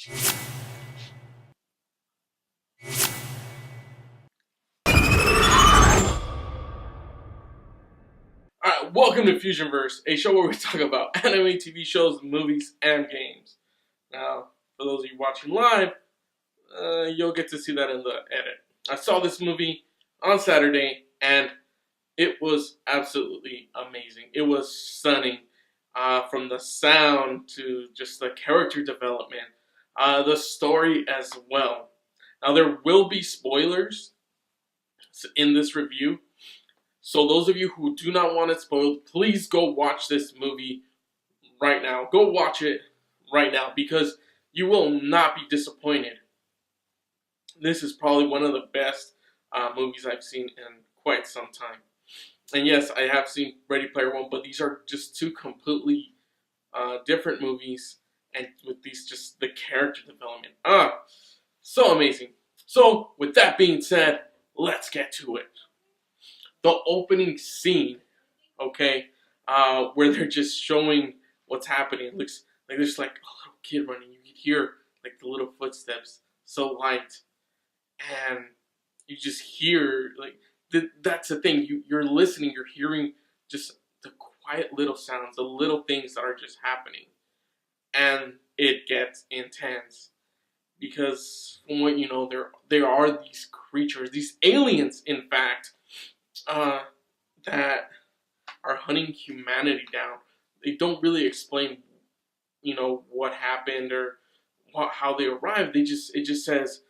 Alright, welcome to Fusionverse, a show where we talk about anime, TV shows, movies, and games. Now, for those of you watching live, you'll get to see that in the edit. I saw this movie on Saturday, and it was absolutely amazing. It was stunning, from the sound to just the character development, the story as well. Now, there will be spoilers in this review. So those of you who do not want it spoiled, please go watch this movie right now. Go watch it right now because you will not be disappointed. This is probably one of the best movies I've seen in quite some time. And yes, I have seen Ready Player One, but these are just two completely different movies, and with these just the character development. So amazing. So with that being said, let's get to it. The opening scene, okay, where they're just showing what's happening. It looks like there's like a little kid running. You can hear like the little footsteps, so light, and you just hear like that's the thing. You're listening. You're hearing just the quiet little sounds, the little things that are just happening, and it gets intense because from what you know, there are these creatures, these aliens, in fact. That are hunting humanity down. They don't really explain, what happened or how they arrived. It just says,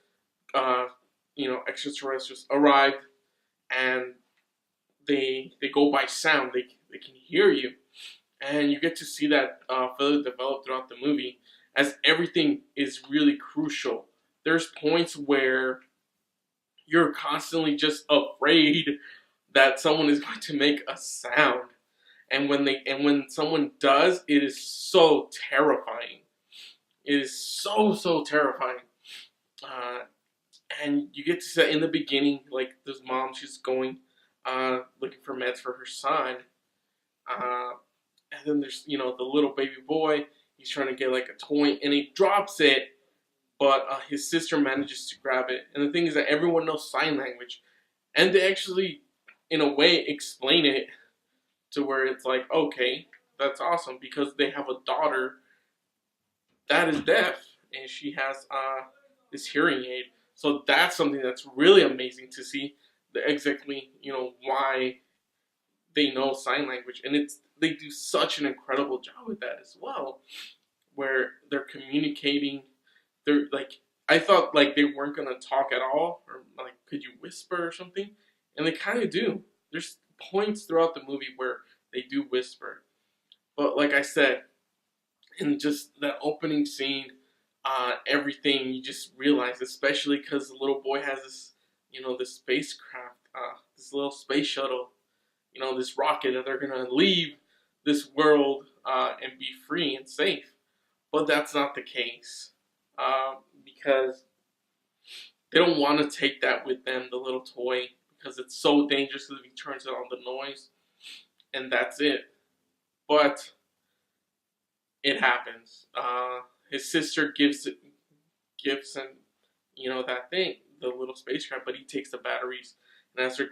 extraterrestrials arrived, and they go by sound. They can hear you, and you get to see that further develop throughout the movie as everything is really crucial. There's points where you're constantly just afraid that someone is going to make a sound, and when someone does, it is so terrifying. It is so terrifying, and you get to see in the beginning, like this mom, she's going looking for meds for her son, and then there's the little baby boy. He's trying to get like a toy, and he drops it, but his sister manages to grab it. And the thing is that everyone knows sign language, and they actually, in a way, explain it to where it's like, okay, that's awesome, because they have a daughter that is deaf, and she has this hearing aid. So that's something that's really amazing to see, exactly, why they know sign language, and they do such an incredible job with that as well, where they're communicating. They're like, I thought like they weren't gonna talk at all, or like, could you whisper or something? And they kind of do. There's points throughout the movie where they do whisper. But like I said, in just that opening scene, everything you just realize, especially because the little boy has this, this spacecraft, this little space shuttle, this rocket that they're going to leave this world and be free and safe. But that's not the case, because they don't want to take that with them, the little toy, because it's so dangerous if he turns it on the noise, and that's it. But it happens. His sister gives him, that thing, the little spacecraft, but he takes the batteries, and as they're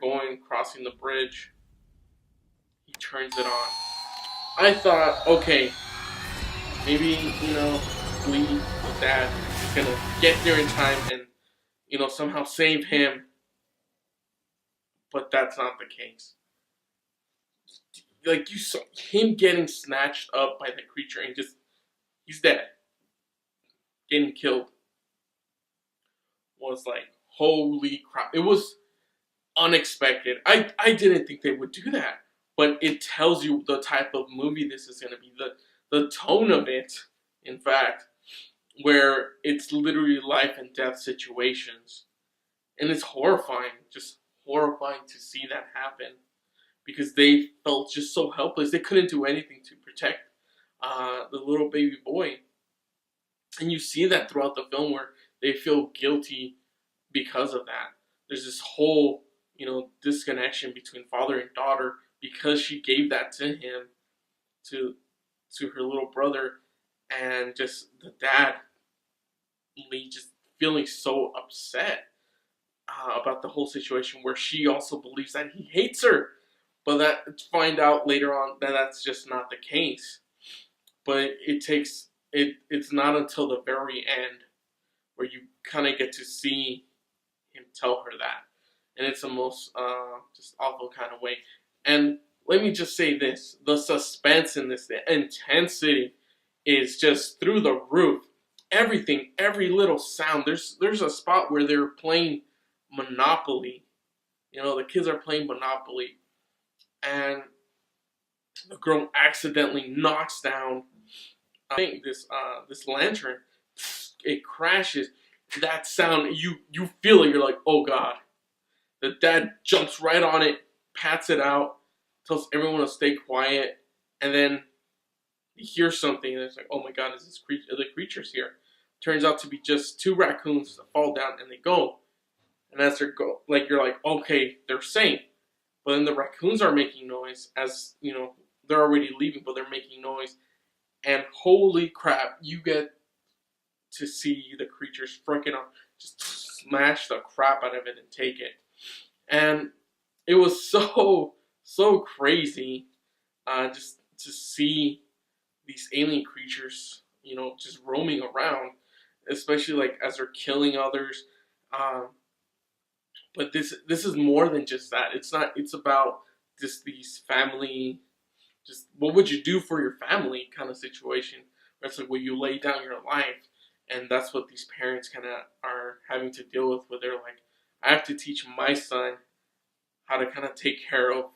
crossing the bridge, he turns it on. I thought, okay, maybe, Lee, his dad, is gonna get there in time and, somehow save him. But that's not the case. Like, you saw him getting snatched up by the creature and he's dead. Getting killed. Was like, holy crap. It was unexpected. I didn't think they would do that. But it tells you the type of movie this is going to be. The tone of it, in fact, where it's literally life and death situations. And it's horrifying. Just horrifying to see that happen, because they felt just so helpless. They couldn't do anything to protect the little baby boy. And you see that throughout the film, where they feel guilty because of that. There's this whole, disconnection between father and daughter, because she gave that to him, to her little brother, and just the dad just feeling so upset about the whole situation, where she also believes that he hates her, but that find out later on that that's just not the case. But it's not until the very end where you kind of get to see him tell her that, and it's the most just awful kind of way. And let me just say this: the suspense in this, the intensity, is just through the roof. Everything, every little sound. There's a spot where they're playing Monopoly. You know, the kids are playing Monopoly, and the girl accidentally knocks down, I think, this lantern. It crashes. That sound, you feel it. You're like, oh god. The dad jumps right on it, pats it out, tells everyone to stay quiet, and then he hears something, and it's like, oh my god, is this creature? The creature's here. Turns out to be just two raccoons that fall down, and they go. And as they're you're like, okay, they're safe. But then the raccoons are making noise, as you know, they're already leaving, but they're making noise. And holy crap, you get to see the creatures freaking out, just smash the crap out of it and take it. And it was so crazy, just to see these alien creatures, you know, just roaming around, especially like as they're killing others. But this is more than just that. It's not. It's about just these family. Just what would you do for your family kind of situation. Where it's like, will you lay down your life? And that's what these parents kind of are having to deal with. Where they're like, I have to teach my son how to kind of take care of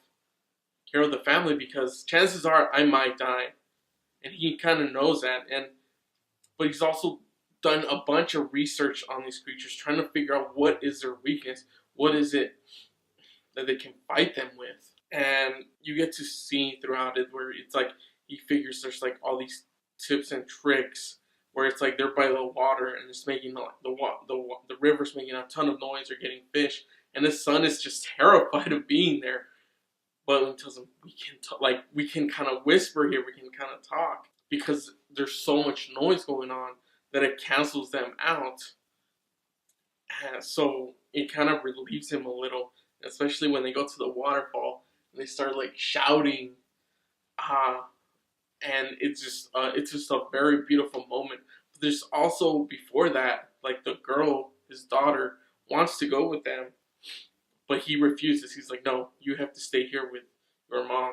the family, because chances are I might die, and he kind of knows that. But he's also done a bunch of research on these creatures, trying to figure out what is their weakness, what is it that they can fight them with. And you get to see throughout it where it's like he figures there's like all these tips and tricks where it's like they're by the water and it's making the river's making a ton of noise, or getting fish, and his son is just terrified of being there. But he tells him we can kind of whisper here, we can kind of talk, because there's so much noise going on that it cancels them out. And so it kind of relieves him a little, especially when they go to the waterfall and they start like shouting, and it's just a very beautiful moment. But there's also, before that, like the girl, his daughter, wants to go with them, but he refuses. He's like, no, you have to stay here with your mom.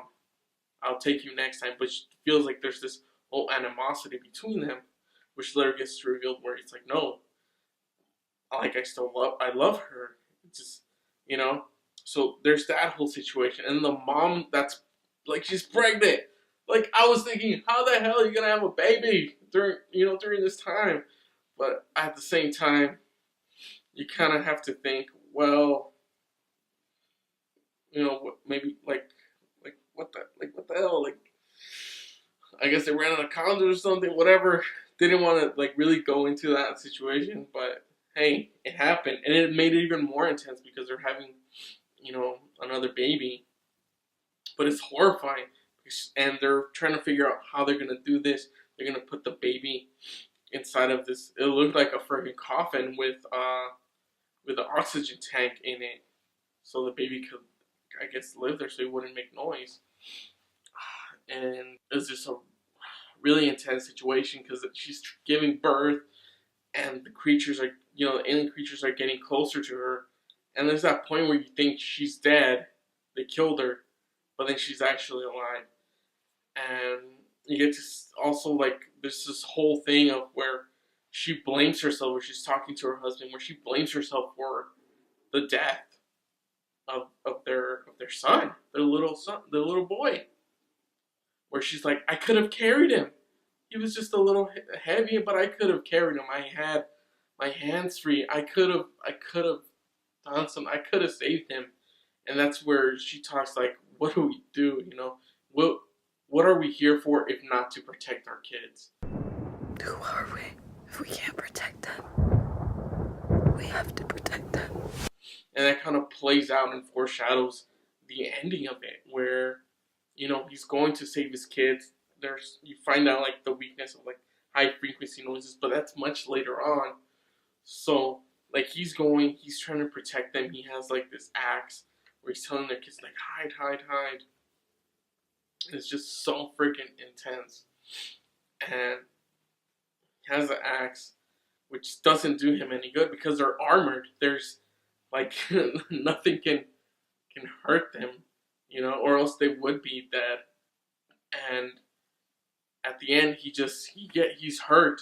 I'll take you next time. But she feels like there's this whole animosity between them, which later gets revealed where it's like, no, like I love her. It's just, you know. So there's that whole situation, and the mom that's like, she's pregnant. Like, I was thinking, how the hell are you gonna have a baby during this time? But at the same time, you kind of have to think, well, you know, maybe like what the hell? Like, I guess they ran out of condoms or something. Whatever. They didn't want to like really go into that situation, but hey, it happened, and it made it even more intense because they're having, you know, another baby. But it's horrifying, and they're trying to figure out how they're gonna do this. They're gonna put the baby inside of this. It looked like a freaking coffin with an oxygen tank in it, so the baby could, I guess, live there, so it wouldn't make noise. And it's just a really intense situation because she's giving birth, and the creatures are, you know, the alien creatures are getting closer to her. And there's that point where you think she's dead, they killed her, but then she's actually alive. And you get to also, like, there's this whole thing of where she blames herself, where she's talking to her husband, where she blames herself for the death of their son, their little boy. Where she's like, I could have carried him. He was just a little heavy, but I could have carried him. I had my hands free. I could have done something. I could have saved him. And that's where she talks like, what do we do? You know, what are we here for if not to protect our kids? Who are we if we can't protect them? We have to protect them. And that kind of plays out and foreshadows the ending of it, where, you know, he's going to save his kids. You find out like the weakness of like high frequency noises, but that's much later on. So like he's trying to protect them. He has like this axe where he's telling their kids like hide, hide, hide. It's just so freaking intense. And he has the axe, which doesn't do him any good because they're armored. There's like nothing can hurt them, or else they would be dead. And at the end, he's hurt,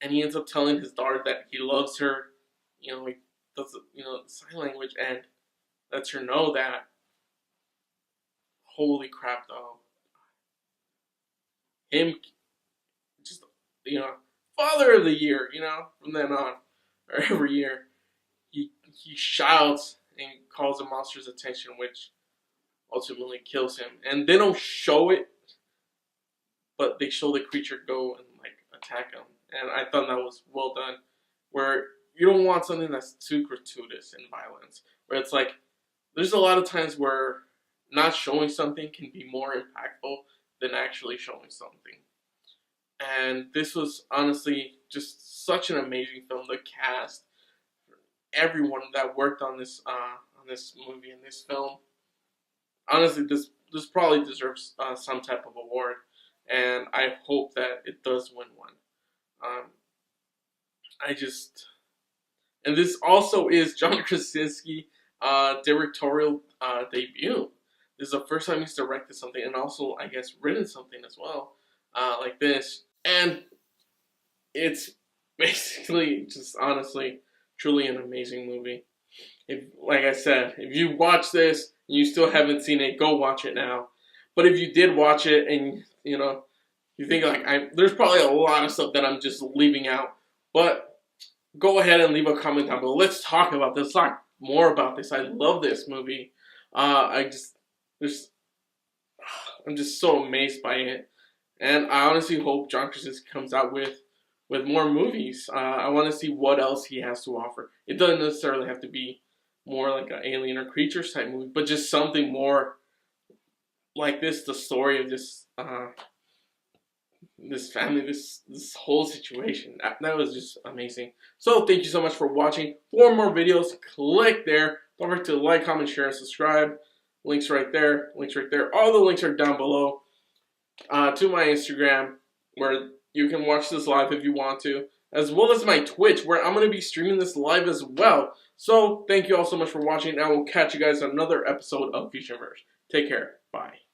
and he ends up telling his daughter that he loves her. He does sign language and lets her know that. Holy crap, though! Him, just father of the year. From then on, or every year, he shouts and calls the monster's attention, which ultimately kills him. And they don't show it, but they show the creature go and like attack him. And I thought that was well done. Where you don't want something that's too gratuitous in violence. Where it's like there's a lot of times where not showing something can be more impactful than actually showing something. And this was honestly just such an amazing film. The cast, everyone that worked on this movie and this film. Honestly, this probably deserves some type of award, and I hope that it does win one. Um, and this also is John Krasinski directorial debut. This is the first time he's directed something, and also I guess written something as well, like this. And it's basically just honestly, truly an amazing movie. Like I said, if you watch this and you still haven't seen it, go watch it now. But if you did watch it and you think like there's probably a lot of stuff that I'm just leaving out, but go ahead and leave a comment down below. Let's talk about this. Talk more about this. I love this movie. I'm just so amazed by it, and I honestly hope John Krasinski comes out with more movies. I want to see what else he has to offer. It doesn't necessarily have to be more like an alien or creatures type movie, but just something more like this. The story of this this family, this whole situation. That was just amazing. So thank you so much for watching. For more videos, click there. Don't forget to like, comment, share, and subscribe. Links right there. Links right there. All the links are down below to my Instagram, where you can watch this live if you want to, as well as my Twitch, where I'm going to be streaming this live as well. So thank you all so much for watching, and I will catch you guys on another episode of Fusionverse. Take care. Bye.